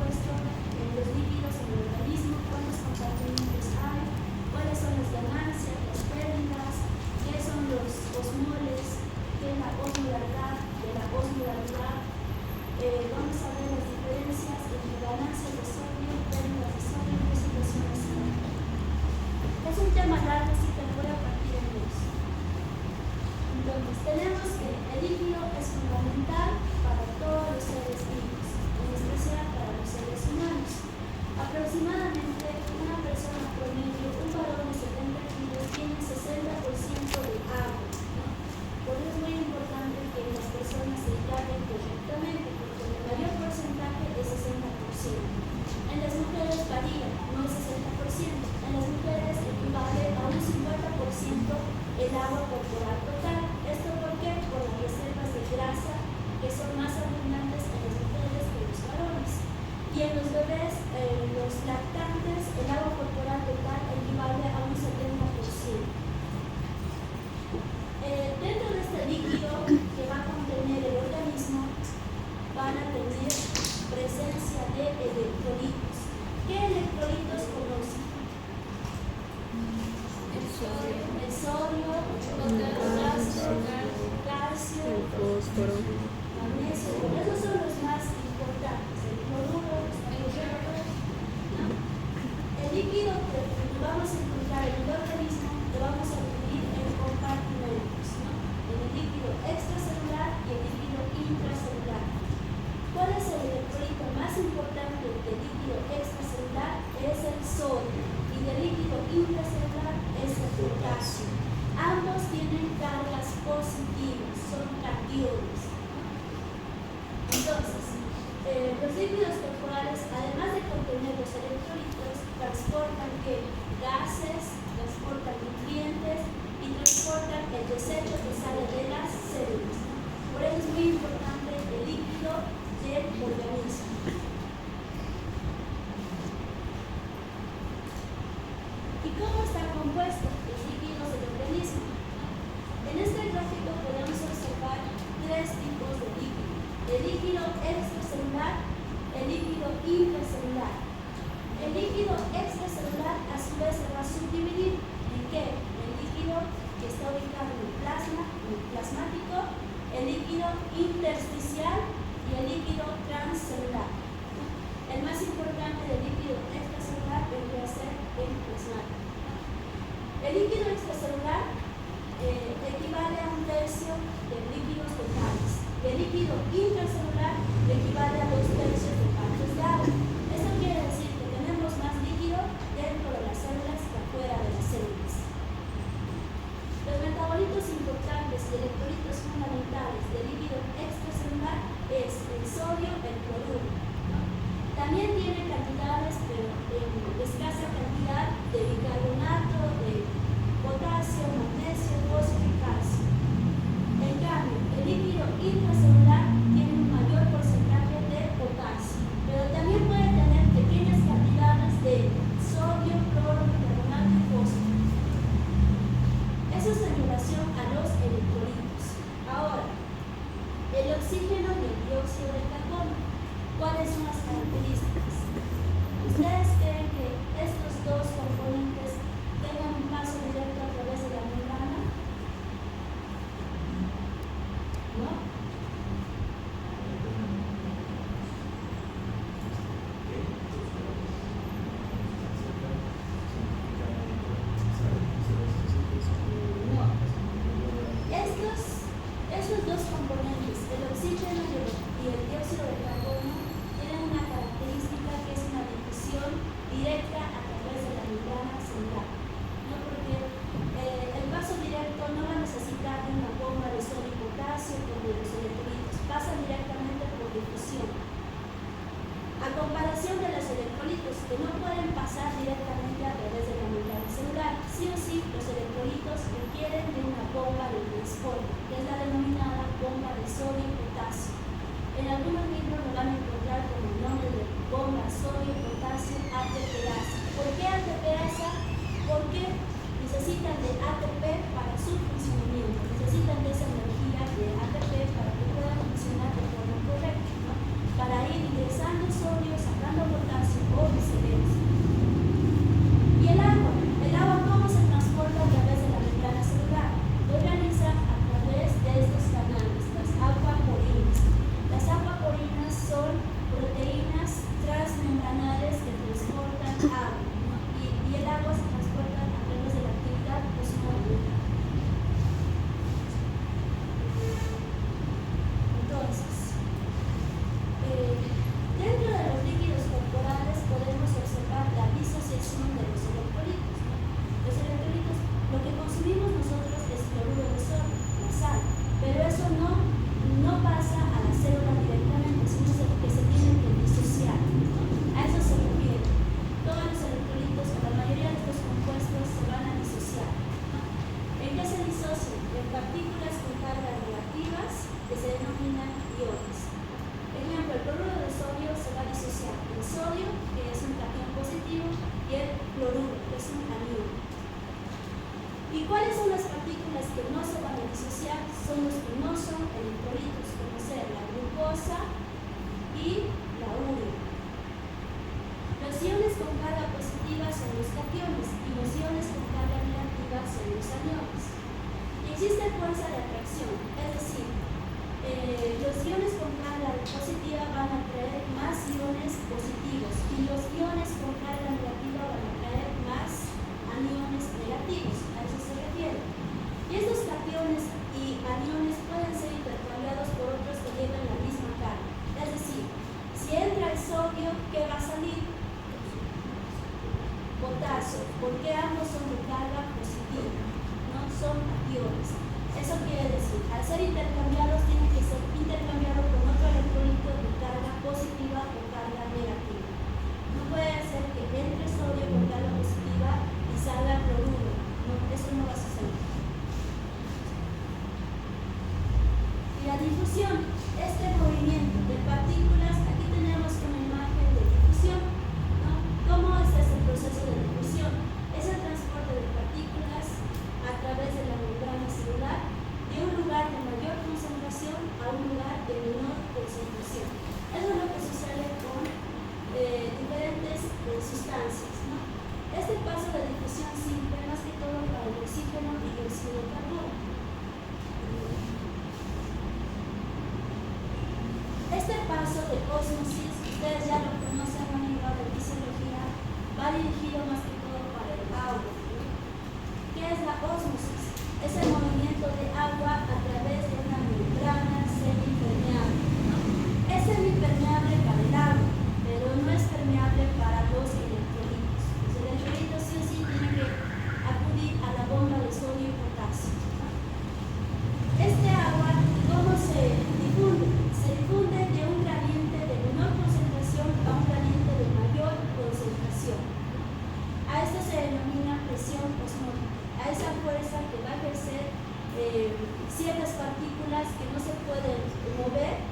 compuesto los líquidos en el organismo, cuántos compartimentos hay, cuáles son las ganancias, las pérdidas, qué son los osmoles, qué es la osmolaridad de la osmolaridad. Vamos a ver las diferencias entre ganancias de sodio, pérdidas de sodio, qué situaciones hay. Es un tema largo, así que voy a partir en dos. Entonces, tenemos que el líquido es fundamental para todos los seres vivos, en especial para los seres humanos. Aproximadamente una persona promedio, un varón de 70 kilos, tiene 60% de agua, ¿no? Por eso es muy importante que las personas se hidraten correctamente, porque el mayor porcentaje es 60%. En las mujeres varía, no es 60%. En las mujeres equivale a un 50% el agua corporal total. ¿Esto por qué? Por las reservas de grasa que son más abundantes en las mujeres que en los varones. Y en los bebés, los lactantes, el agua corporal total equivale a un 70%. Dentro de este líquido que va a contener el organismo, van a tener presencia de electrolitos. ¿Qué electrolitos conocen? El sodio, el potasio, el calcio, el fósforo, magnesio. Esos son los más importantes. El cloruro, el líquido que vamos a encontrar en el organismo lo vamos a dividir en compartimentos, ¿no? En el líquido extracelular y el líquido intracelular. ¿Cuál es el electrolito más importante del líquido extracelular? Es el sodio, y del líquido intracelular es el potasio. Ambos tienen cargas positivas, son cationes. Entonces, los líquidos corporales, además de contener los electrolitos, transportan gases, transportan nutrientes y transportan el desecho que sale de las células. Por eso es muy importante el líquido del organismo. ¿Y cómo están compuestos los líquidos del organismo? En este gráfico podemos observar tres tipos de líquido: el líquido extracelular, el líquido intracelular. El líquido extracelular a su vez se va a subdividir en qué? El líquido que está ubicado en el plasma, en el plasmático, el líquido intersticial y el líquido transcelular. El más importante del líquido extracelular vendría a ser el plasmático. El líquido extracelular equivale a 1/3 de líquidos totales. El líquido intracelular equivale a 2/3 de partes de agua. Esto quiere decir que tenemos más líquido dentro de las células que afuera de las células. Los metabolitos importantes y electrolitos fundamentales del líquido extracelular es el sodio, el cloruro, ¿no? También tiene cantidades, pero en escasa cantidad, de bicarbonato, de potasio, magnesio, fósforo y calcio. En cambio, el líquido intracelular tiene un mayor porcentaje de potasio, pero también puede tener pequeñas cantidades de sodio, cloro, bicarbonato y fósforo. Eso es en relación a los electrolitos. Ahora, el oxígeno y el dióxido de carbono. ¿Cuáles son las características? ¿Ustedes creen que estos dos componentes tengan un paso directo a través de la membrana? ¿No? Estos dos componentes, el oxígeno y el dióxido de carbono, tienen una característica que es una difusión directa a través de la membrana celular, ¿no? Porque el paso directo no va a necesitar de una bomba de sodio y potasio como los electrolitos, pasan directamente por difusión. A comparación de los electrolitos, que no pueden pasar directamente a través de la membrana celular, sí o sí los electrolitos requieren de una bomba de transporte, que es la denominada bomba de sodio y potasio. En algunos libros lo van a encontrar con el nombre de bomba sodio-potasio ATPasa. ¿Por qué ATPasa? Porque necesitan de ATP para su funcionamiento, necesitan de esa energía de ATP para que puedan funcionar de forma correcta, ¿no? Para ir ingresando sodio, sacando faltando potasio o viceversa. Y el agua ¿cómo se transporta a través de la membrana celular? Lo realiza a través de estos canales, las acuaporinas. Las acuaporinas son proteínas transmembranales que transportan agua, ¿no? Y el agua se transporta a través de la actividad osmótica. Entonces, dentro de los líquidos corporales podemos observar la disociación de los electrolitos, ¿no? Los electrolitos, lo que consumimos nosotros es cloruro de sodio, la sal, pero eso no pasa a la célula directamente, sino que se tiene que disociar, ¿no? A eso se refiere. Todos los electrolitos, o la mayoría de estos compuestos, se van a disociar, ¿no? ¿En qué se disocian? En partículas con cargas negativas que se denominan iones. Ejemplo, el cloruro de sodio se va a disociar en sodio, que es un catión positivo, y el cloruro, que es un anión. ¿Y cuáles son las partículas que no se van a disociar? Son los que no son electrolitos, como ser la glucosa y la urea. Los iones con carga positiva son los cationes y los iones con carga negativa son los aniones. Y existe fuerza de atracción, es decir, los iones con carga positiva van a traer más iones positivos y los iones con carga negativa van a traer más aniones negativos, a eso se refiere. Y estos cationes y aniones pueden ser intercambiados por otros que llevan la misma carga. Es decir, si entra el sodio, ¿qué va a salir? Potasio, porque ambos son de carga positiva, no son cationes. Eso quiere decir, al ser intercambiados, tienen que ser intercambiados con otro electrolito de carga positiva o carga negativa. No puede ser que entre sodio con carga positiva y salga cloruro. No, eso no va a suceder. Y la difusión, este movimiento de partículas, aquí tenemos una imagen de difusión, ¿no? ¿Cómo es este proceso de difusión? Es el transporte de partículas a través de la membrana celular de un lugar de mayor concentración a un lugar de menor concentración. Eso es lo que sucede con diferentes sustancias, ¿no? Este paso de difusión sirve más que todo para el oxígeno y el dióxido de carbono. Este paso de ósmosis, ustedes ya lo conocen, han llevado en fisiología, va dirigido más que todo para el agua, ¿no? ¿Qué es la ósmosis? Es el movimiento de agua a través de una membrana semipermeable, ¿no? Es semipermeable para el agua, pero no es permeable para los electrolitos. Los electrolitos sí o sí tienen que acudir a la bomba de sodio y potasio, ¿no? Este agua, ¿cómo se difunde? Se difunde de un gradiente de menor concentración a un gradiente de mayor concentración. A esto se denomina presión osmótica, a esa fuerza que va a ejercer ciertas partículas que no se pueden mover,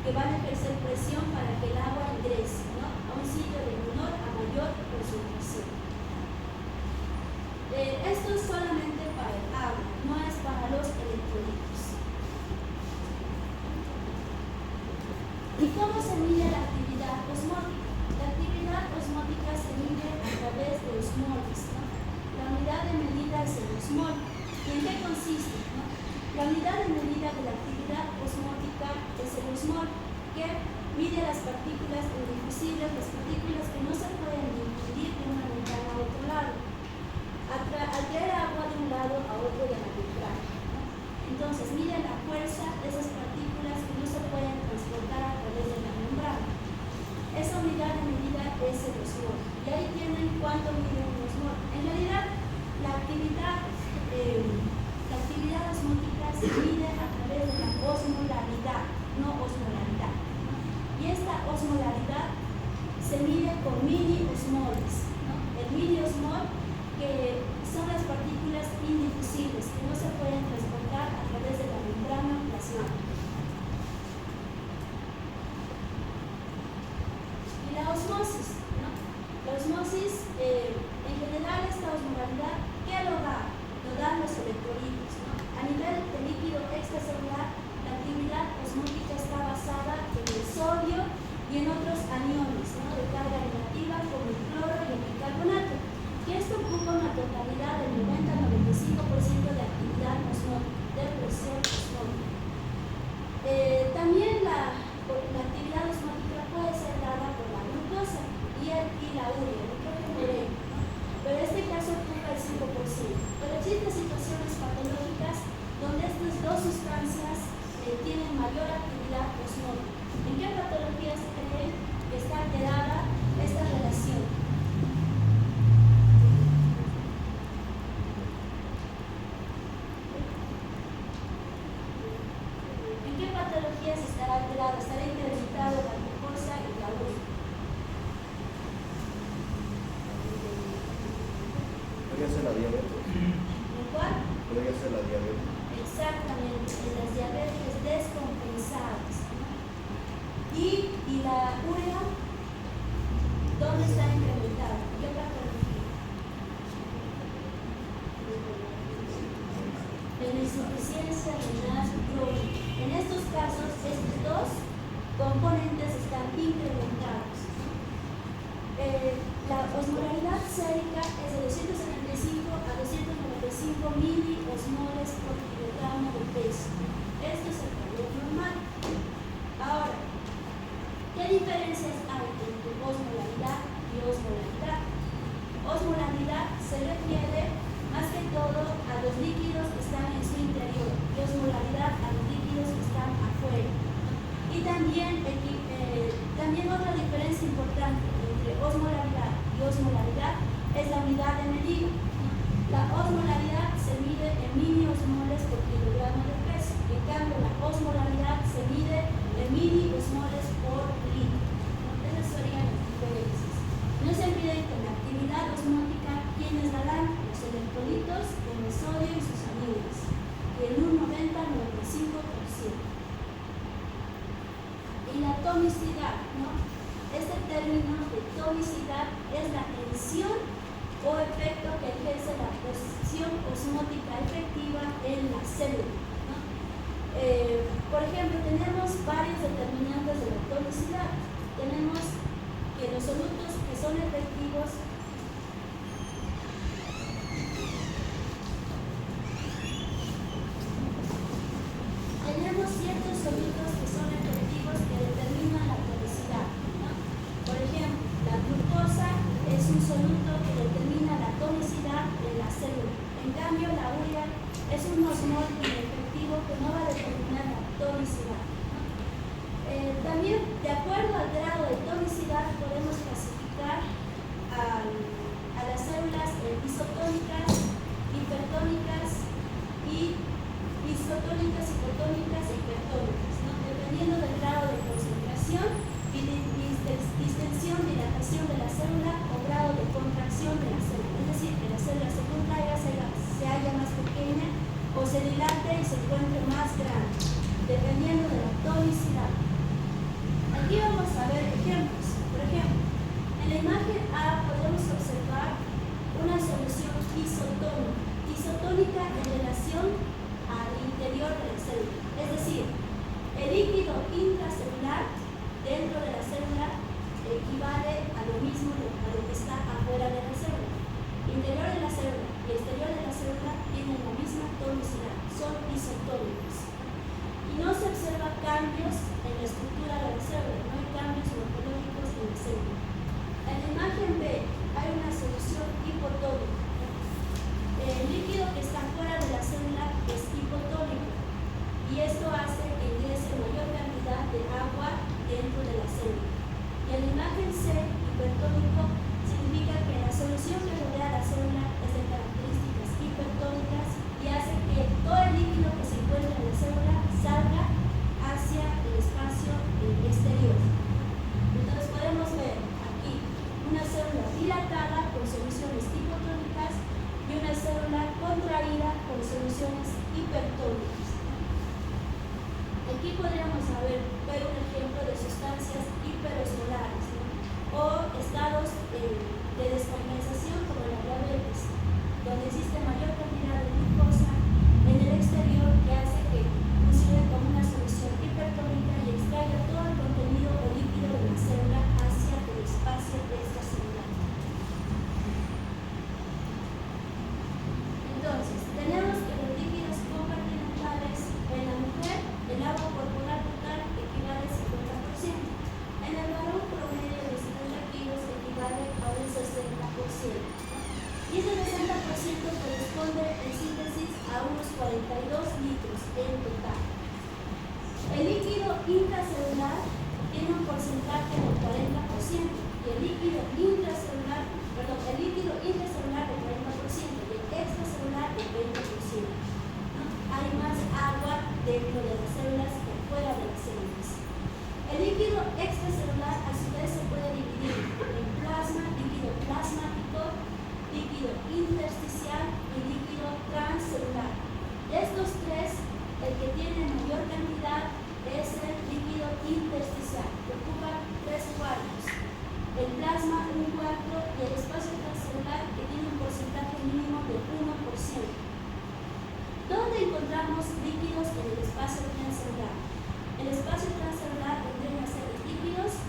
que van a ejercer presión para que el agua ingrese, ¿no?, a un sitio de menor a mayor concentración. Esto es solamente para el agua, no es para los electrolitos. ¿Y cómo se mide la actividad osmótica? La actividad osmótica se mide a través de los moles, ¿no? La unidad de medida es el osmol. ¿Y en qué consiste, no? La unidad de medida de la actividad osmótica es el osmol, que mide las partículas indifusibles, las partículas que no se pueden difundir de una membrana a otro lado, al traer agua de un lado a otro de la membrana, ¿no? Entonces mide la fuerza de esas partículas que no se pueden transportar a través de la membrana. Esa unidad de medida es el osmol. Y ahí tienen cuánto mide un osmol. En realidad, la actividad osmótica se mide a través de la osmolaridad, no osmolaridad, ¿no? Y esta osmolaridad se mide con mini-osmoles, ¿no? El mini-osmol, que son las partículas indifusibles que no se pueden transportar a través de la membrana plasmática. Y la osmosis, ¿no? La osmosis, en general, esta osmolaridad, ¿qué lo da? Lo dan los electrolitos, ¿no? A nivel de líquido extracelular, la actividad osmótica está basada en el sodio y en otros aniones, ¿no?, de ser la diabetes. ¿En cuál? Podría ser la diabetes. Exactamente, en las diabetes descompensadas. Y la urea, ¿dónde está incrementada? ¿Qué patología? En la insuficiencia renal crónica. En estos casos, estos dos componentes están incrementados. La osmolaridad sérica es de 275 a 295 miliosmoles por kilogramo de peso. Esto es el valor normal. Ahora, ¿qué diferencias hay entre osmolaridad y osmolaridad? Osmolaridad se refiere más que todo a los líquidos que están en su interior y osmolaridad a los líquidos que están afuera. Y también otra diferencia importante entre osmolaridad y osmolaridad es la unidad de medida. La osmolaridad se mide en miliosmoles por kilogramo de peso. En cambio, la osmolaridad se mide en miliosmoles por litro. Esas serían las diferencias. No se olviden que en la actividad osmótica, ¿quiénes la dan? Los electrolitos con el sodio y sus aniones, que en un 90-95%. Y la tomicidad, ¿no? Este término de tomicidad es la tensión o efecto que ejerce la presión osmótica efectiva en la célula, ¿no? Por ejemplo, tenemos varios determinantes de la tomicidad. Tenemos que los solutos que son efectivos ciertos solutos que son efectivos que determinan la toxicidad, ¿no? Por ejemplo, la glucosa es un soluto que determina la toxicidad de la célula. En cambio, la urea es un osmol inefectivo que no va a determinar la toxicidad, ¿no? También, de acuerdo al grado de toxicidad, podemos clasificar a las células isotónicas, hipertónicas y isotónicas, hipotónicas e hipertónicas, ¿no? Dependiendo del grado de concentración y de distensión, dilatación de la célula o grado de contracción de la célula. Es decir, que la célula se contraiga, se haya más pequeña o se dilate y se encuentre más grande, dependiendo de la tonicidad. Aquí vamos a ver ejemplos. Por ejemplo, en la imagen A podemos observar una solución isotónica en relación al interior de la célula. Es decir, el líquido intracelular dentro de la célula equivale a lo mismo a lo que está afuera de la célula. Interior de la célula y exterior de la célula tienen la misma tonicidad, son isotónicos. Y no se observan cambios en la estructura de la célula, no hay cambios morfológicos en la célula. En la imagen B hay una solución hipotónica. El líquido que está fuera de la célula es hipotónico y esto hace que ingrese mayor cantidad de agua dentro de la célula. Y en la imagen C, hipertónico, significa que la solución que rodea la célula es de características hipertónicas y hace que todo el líquido que se encuentra en la célula salga hacia el espacio exterior. Entonces podemos ver aquí una célula dilatada con soluciones hipotónicas y una célula contraída con soluciones hipertónicas. Aquí podríamos ver un ejemplo de sustancias hiperosmolares, ¿no? O estados de descompensación como la diabetes, donde existe mayor cantidad de glucosa en el exterior que hace que funcione como una solución hipertónica y extraiga todo el contenido o líquido de la célula hacia el espacio extracelular. Entonces, tenemos que los líquidos compartimentales en la mujer, el agua corporal total equivale al 50%. En el varón promedio de 70 kilos equivale a un 60%. Y ese 60% corresponde en síntesis a unos 42 litros en total. El líquido intracelular tiene un porcentaje del 40% y el líquido intracelular del 40% y el extracelular del 20%. ¿No? Hay más agua dentro de las células que fuera de las células. El líquido extracelular a su vez se puede dividir en plasma, líquido plasmático, líquido líquido intersticial y líquido transcelular. De estos tres, el que tiene mayor cantidad es el líquido intersticial, que ocupa 3/4, el plasma 1/4 y el espacio transcelular, que tiene un porcentaje mínimo del 1%. ¿Dónde encontramos líquidos en el espacio transcelular? El espacio transcelular vendrían a ser los líquidos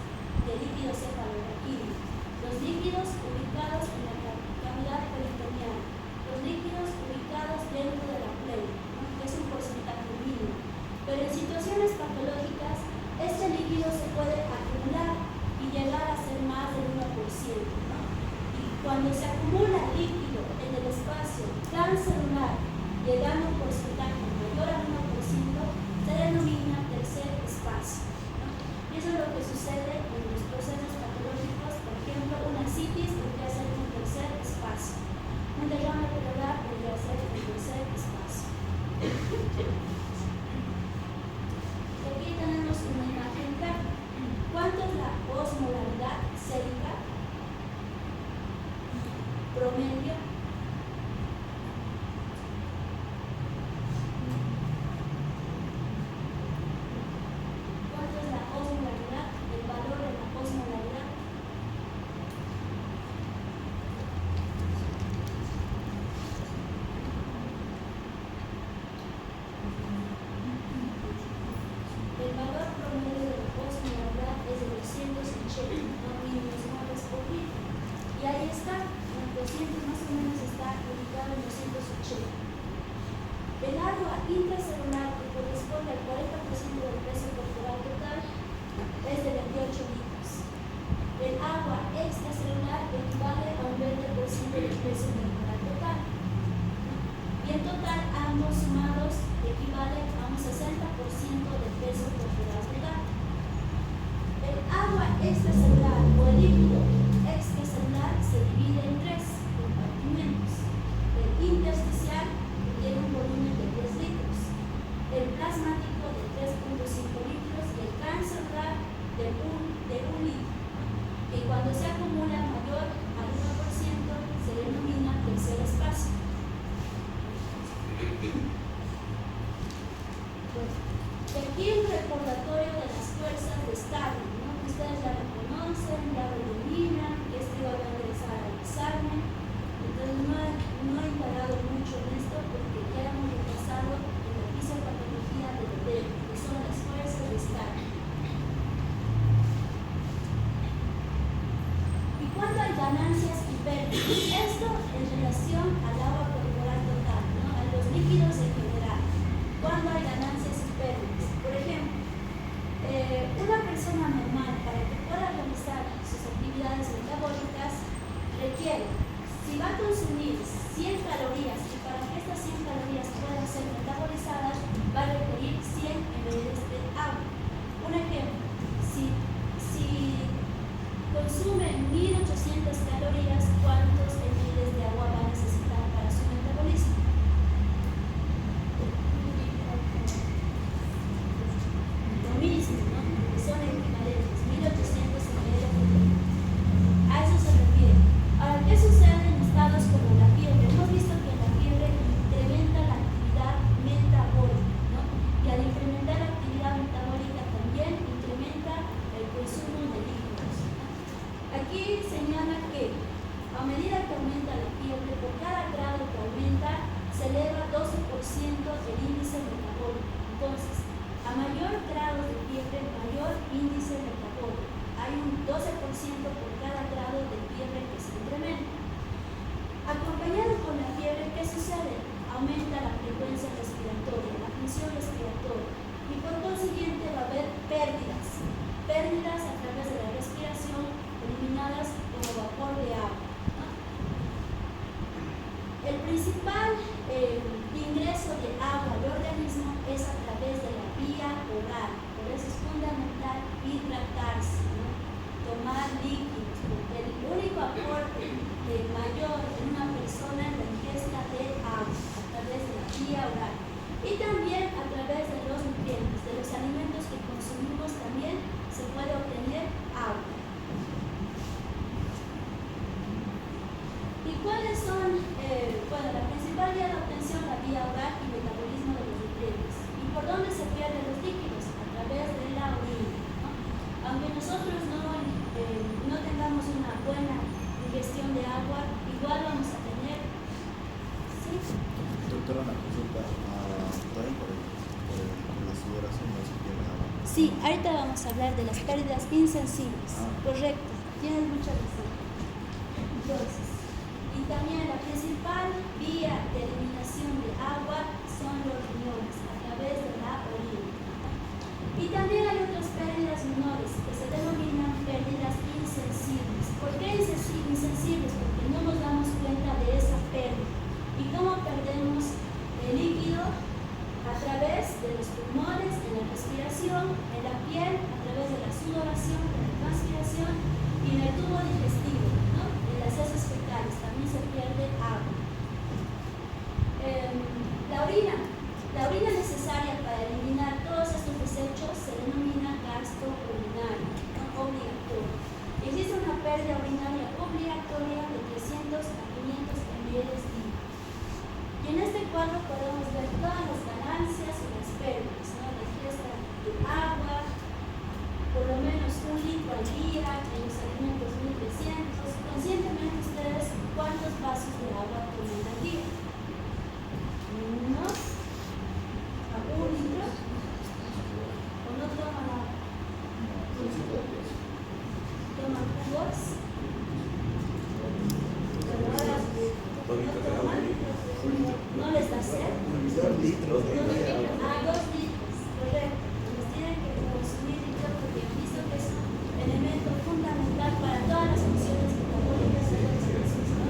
de líquido cefalorraquídeo, los líquidos ubicados en la cavidad peritoneal, los líquidos ubicados dentro de la pleura, ¿no? Que es un porcentaje mínimo. Pero en situaciones patológicas, este líquido se puede acumular y llegar a ser más del 1%, ¿no? Y cuando se acumula líquido en el espacio transcelular, llegando a un porcentaje mayor al 1%, se denomina tercer espacio, ¿no? Y eso es lo que sucede en los procesos patológicos. Por ejemplo, una citis tendría que ser un tercer espacio, un derrame pleural tendría que ser un tercer espacio. Aquí tenemos una imagen gráfica. ¿Cuánto es la osmolaridad sérica promedio? ¿Cuánto es la osmolaridad? El valor de la osmolaridad. El valor promedio de la osmolaridad es de 280 milimoles por litro. Y ahí está, en 200 más o menos está ubicado en 280. El agua intracelular, que corresponde al 40% del peso corporal total, es de 28 litros. El agua extracelular equivale a un 20% del peso corporal total. Y en total, ambos sumados equivalen a un 60% del peso corporal total. El agua extracelular o el líquido extracelular se divide en tres compartimentos: el intersticial, que tiene un volumen de 10 litros, el plasmático de 3.5 litros y el transcelular de 1 litro. Y cuando se acumula mayor al 1%, se denomina tercer espacio. Y aquí un recordatorio de las fuerzas de Stalin, ¿no? Ustedes ya lo conocen, ya lo dominan, esto iba a ingresar al examen. Entonces no he indagado mucho en esto porque ya hemos repasado en la fisiopatología que son las fuerzas de Stalin. ¿Y cuánto hay ganancias y pérdidas? Esto en relación al agua corporal total, ¿no? A los líquidos en general. ¿Cuándo hay ganancias y pérdidas? Por ejemplo, una persona normal, para que pueda realizar sus actividades metabólicas, requiere, si va a consumir 100 calorías y para que estas 100 calorías puedan ser metabolizadas, va a requerir 100 ml de agua. Un ejemplo, si consume 1800 calorías, ¿cuántos ml de agua va a necesitar para su metabolismo? Lo mismo, ¿no? Porque son equivalentes, 1800 ml. A eso se refiere. Ahora, ¿qué sucede en estados como la fiebre? Hemos visto que la fiebre incrementa la actividad metabólica, ¿no? Y al incrementar la actividad metabólica también incrementa el consumo de líquidos, ¿no? Aquí señala que a medida que aumenta la fiebre, por cada grado que aumenta, se eleva 12% el índice metabólico. Entonces, a mayor grado de fiebre, mayor índice metabólico. Hay un 12% por cada grado de fiebre que se incrementa. Acompañado con la fiebre, ¿qué sucede? Aumenta la frecuencia respiratoria, la función respiratoria. Y por consiguiente va a haber pérdidas. Pérdidas a través de la respiración, eliminadas como vapor de agua, ¿no? El principal ingreso de agua al organismo es a través de la vía oral. Por eso es fundamental hidratarse, ¿no? Tomar líquidos, porque el único aporte mayor en una persona es la ingesta de agua a través de la vía oral. Y también a través de los nutrientes, de los alimentos que consumimos también doctora, una consulta. Por ahí, por la sudoración no se pierde agua. Sí, ahorita vamos a hablar de las pérdidas insensibles. Ah. Correcto, tienes mucha razón. Entonces, y también la principal vía de eliminación de agua son los riñones a través de la orina. Y también hay otras pérdidas menores que se denominan pérdidas insensibles. ¿Por qué insensibles? Porque no nos damos cuenta de esa pérdida. ¿Y cómo perdemos el líquido? A través de los pulmones, en la respiración, en la piel, a través de la sudoración, de la transpiración y en el tubo digestivo, ¿no? En las heces fecales también se pierde agua. La orina necesaria para eliminar todos estos desechos se denomina gasto urinario, ¿no? Obligatorio. Existe una pérdida urinaria obligatoria de 300 a 500 ml día. Y en este cuadro podemos ver todas las ganancias y las pérdidas, ¿no? La ingesta de agua, por lo menos 1 litro al día, en los alimentos 1300. Conscientemente ustedes, ¿cuántos vasos de agua toman al día? ¿1 a 1 litro? ¿O no toman agua? ¿Toman jugos? ¿No les da sed? 2 litros. 2 litros, correcto. Entonces tienen que consumir líquido porque han visto que es un elemento fundamental para todas las funciones metabólicas de los organismos, ¿no?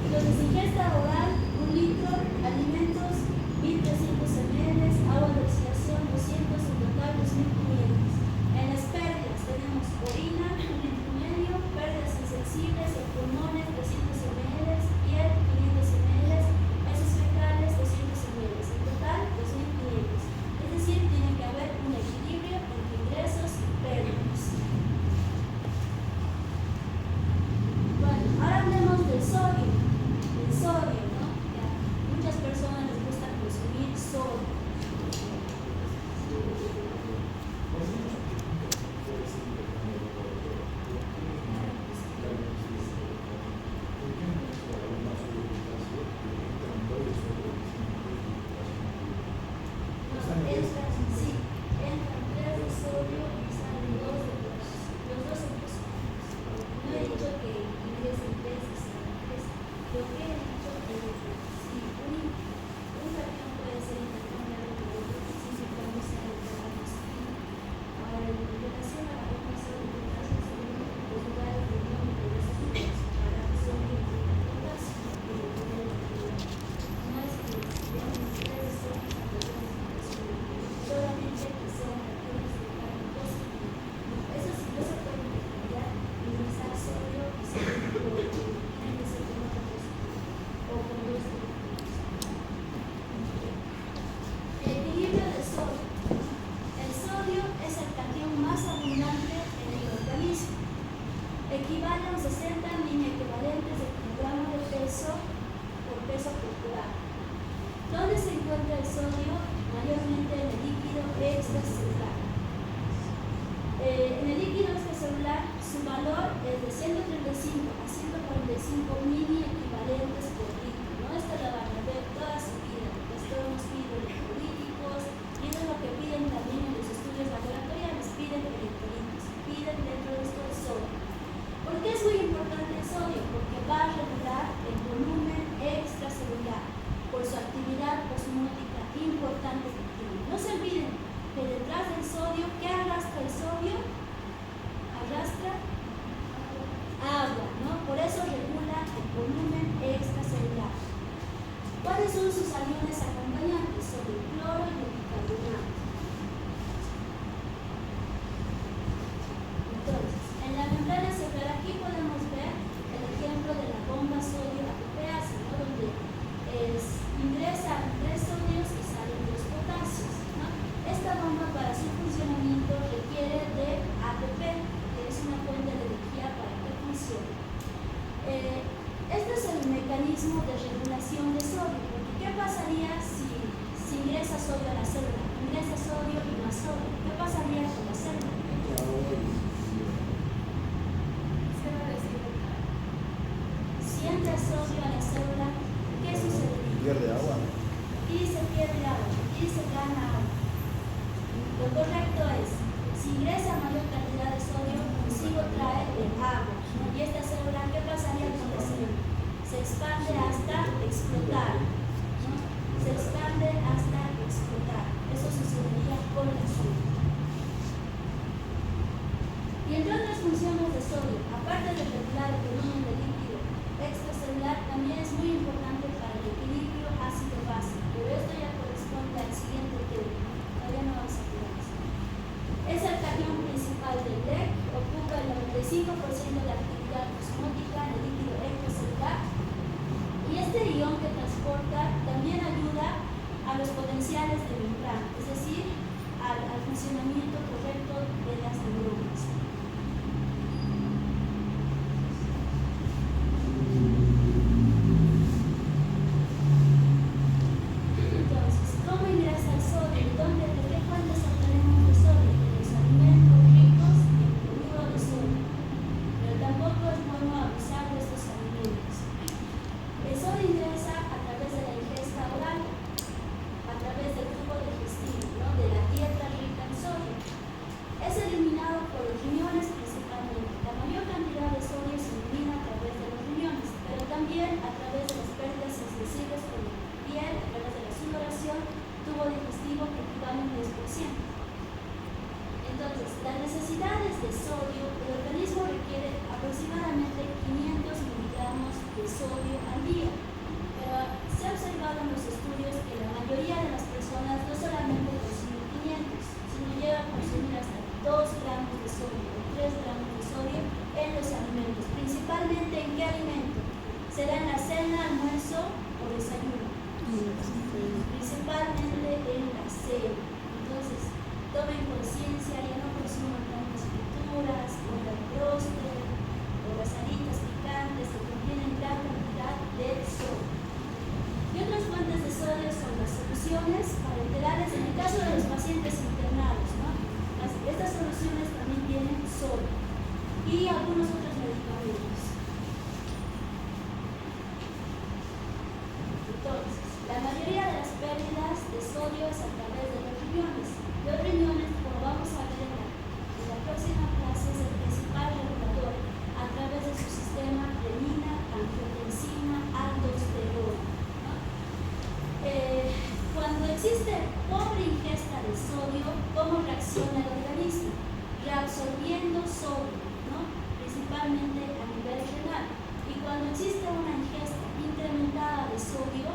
Entonces, ingesta oral, 1 litro, alimentos, 1300 ml, agua de oxidación, 200, en total 2500. En las pérdidas tenemos orina, 1,5 litros, pérdidas insensibles, en pulmones, 300 ml, piel, 500 ml, heces fecales, 200 ml, en total 2500. Es decir, tiene que haber un equilibrio entre ingresos y pérdidas. Bueno, ahora hablemos del sodio. El sodio, ¿no? Ya, muchas personas les gusta consumir sodio. Entran 3 de sodio y salen 2 de potasio. Los dos son positivos. No he dicho que ingresen 3 y salen 3. Lo que he dicho es que si un catión puede ser intercambiable con otro, significando sea neutral positivo. Ahora, en relación a la formación de potasio, son los lugares de unión de esos grupos para sodio y potasio. No es que veamos 3 de sodio y 2 de potasio. Solamente que sean cationes de carga positiva. Eso sí, no se puede intercambiar y utilizar sodio y sodio por tiene que ser con otro positivo o con 2 de el equilibrio del sodio. El sodio es el catión más abundante en el organismo. Equivale a un 60 mini equivalentes de kilogramo de peso por peso corporal. ¿Dónde se encuentra el sodio? Mayormente en el líquido extracelular. En el líquido extracelular, su valor es de 135 a 145 mini equivalentes por litro. ¿No? Esto lo van a ver toda su vida, porque esto hemos pedido electrolíticos, y eso es lo que piden también en los estudios laboratoriales, piden electrolitos, piden dentro de esto el sodio. ¿Por qué es muy importante el sodio? Porque va a regular el volumen extracelular por su actividad osmótica importante que tiene. No se olviden que detrás del sodio, ¿qué arrastra el sodio? Arrastra agua, ¿no? Por eso regula el volumen extracelular. ¿Cuáles son sus aniones acompañantes? Sodio, cloro y el bicarbonato. Entonces, en la membrana celular aquí podemos ver el ejemplo de la bomba sodio ATPase, ¿no? Donde ingresan 3 sodios y salen 2 potasios, ¿no? Esta bomba para su funcionamiento requiere de ATP, que es una fuente de energía para que funcione. Este es el mecanismo de regulación de sodio, porque ¿qué pasaría si ingresa sodio a la célula? Ingresa sodio y más sodio. ¿Qué pasaría con la célula? Si entra sodio a la célula, ¿qué sucedería? Pierde agua. gana agua. Lo correcto es, si ingresa mayor cantidad de sodio, consigo trae el agua, ¿no? Y esta célula, ¿qué pasaría con la célula? Se expande hasta explotar, ¿no? Se expande hasta explotar. Eso sucedería con la célula. Y entre otras funciones de sodio, aparte de regular el volumen del líquido extracelular, también es muy importante para el equilibrio ácido-base, pero esto ya corresponde al siguiente tema. Todavía no vamos a llegar a eso. Es el catión principal del DEC, ocupa el 95% de la actividad osmótica en el líquido extracelular, y este ion que transporta también ayuda a los potenciales de membrana, es decir, al funcionamiento correcto de las neuronas. Entonces, ¿cómo ingresa el sodio? ¿De qué fuentes obtenemos el sodio? De los alimentos ricos en cloruro de sodio. Pero tampoco es bueno abusar de estos alimentos. El sodio ingresa a través de la ingesta oral, a través del tubo digestivo, ¿no? De la dieta rica en sodio. Es eliminado por los riñones principalmente. La mayor cantidad de sodio se elimina a través de los riñones, pero también a través de las pérdidas sensibles por la piel, a través de la sudoración, tubo digestivo que equivale a un 10%. Entonces, las necesidades de sodio, el organismo requiere aproximadamente 500 miligramos de sodio al día. Pero se ha observado en los estudios que la mayoría de las personas no solamente consumen 500, sino llega a consumir hasta 2 gramos de sodio o 3 gramos de sodio en los alimentos. Principalmente, ¿en qué alimento? ¿Será en la cena, almuerzo o desayuno? Principalmente en la cena. Entonces, tomen conciencia, ya no consuman tantas frituras, o el bróster, o las alitas picantes que contienen gran cantidad de sodio. Y otras fuentes de sodio son las soluciones parenterales, en el caso de los pacientes internados, ¿no? Estas soluciones también tienen sodio y algunos otros medicamentos. Entonces, la mayoría de las pérdidas de sodio es a través de los riñones. Los riñones, como vamos a ver en la próxima clase, es el principal regulador a través de su sistema renina, angiotensina, aldosterona, ¿no? Cuando existe pobre ingesta de sodio, ¿cómo reacciona el organismo? Reabsorbiendo sodio, ¿no? Principalmente a nivel renal. Y cuando existe una ingesta incrementada de sodio,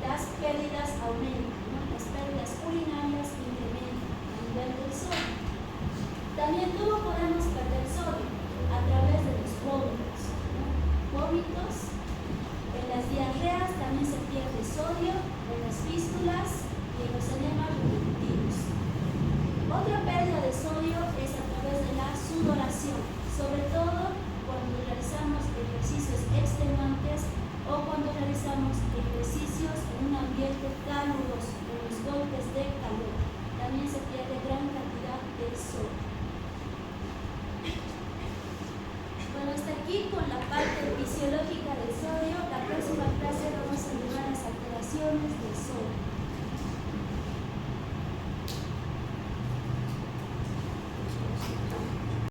las pérdidas aumentan, ¿no? Las pérdidas urinarias incrementan a nivel del sodio. También, ¿cómo podemos perder sodio? A través de los vómitos, ¿no? Vómitos. En las diarreas también se pierde sodio, en las fístulas y en los enemas repetitivos. Otra pérdida de sodio es a través de la sudoración, sobre todo cuando realizamos ejercicios extenuantes o cuando realizamos ejercicios en un ambiente caluroso, con los golpes de calor. También se pierde gran cantidad de sodio. Bueno, hasta aquí con la parte fisiológica del sodio. La próxima clase vamos a ver las alteraciones del sodio.